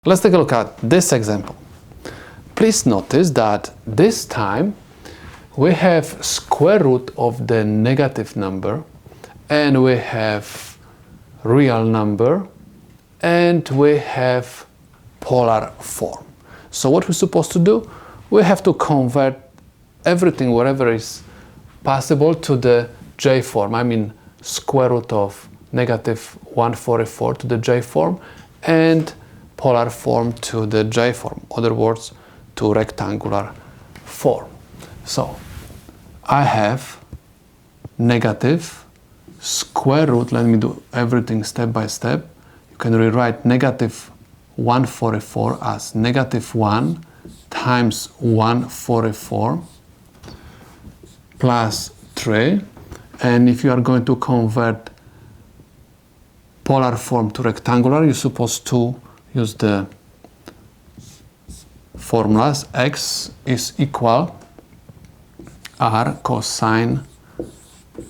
Let's take a look at this example. Please notice that this time we have square root of the negative number, and we have real number, and we have polar form. So what we're supposed to do? We have to convert everything, wherever is possible, to the J form. I mean square root of negative 144 to the J form, and polar form to the J form, in other words, to rectangular form. So I have negative square root, let me do everything step by step. You can rewrite negative 144 as negative 1 times 144 plus 3. And if you are going to convert polar form to rectangular, you're supposed to use the formulas. X is equal r cosine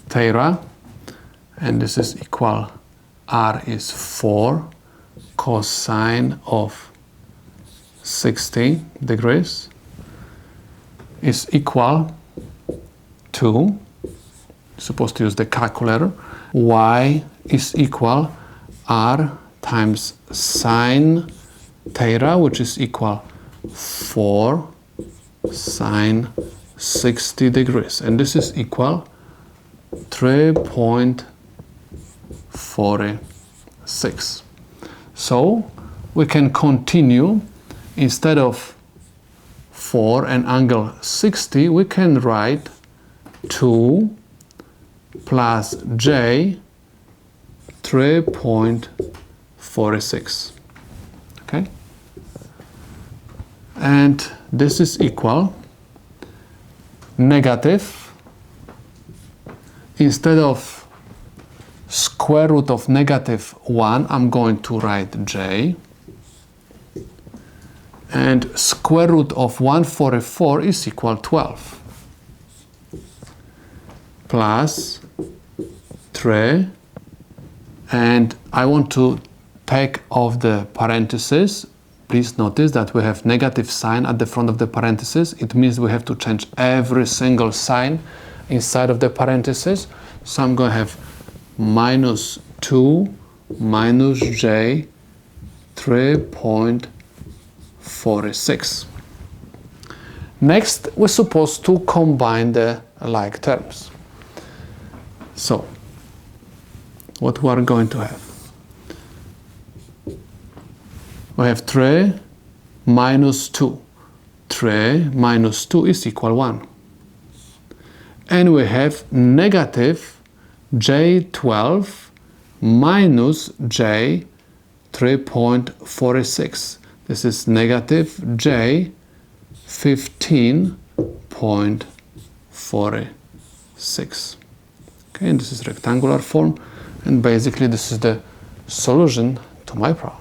theta, and this is equal r is 4 cosine of 60 degrees is equal to, supposed to use the calculator, y is equal r times sine theta, which is equal 4 sine 60 degrees, and this is equal 3.46. So we can continue. Instead of 4 and angle 60, we can write 2 plus j 3.46. Okay, and this is equal negative, instead of square root of negative 1, I'm going to write j, and square root of 144 is equal 12 plus 3, and I want to take off the parentheses. Please notice that we have negative sign at the front of the parentheses. It means we have to change every single sign inside of the parentheses. So I'm going to have minus 2 minus j 3.46. Next, we're supposed to combine the like terms. So what we are going to have? We have 3 minus 2. 3 minus 2 is equal 1. And we have negative j12 minus j 3.46. This is negative j 15.46. Okay, and this is rectangular form, and basically this is the solution to my problem.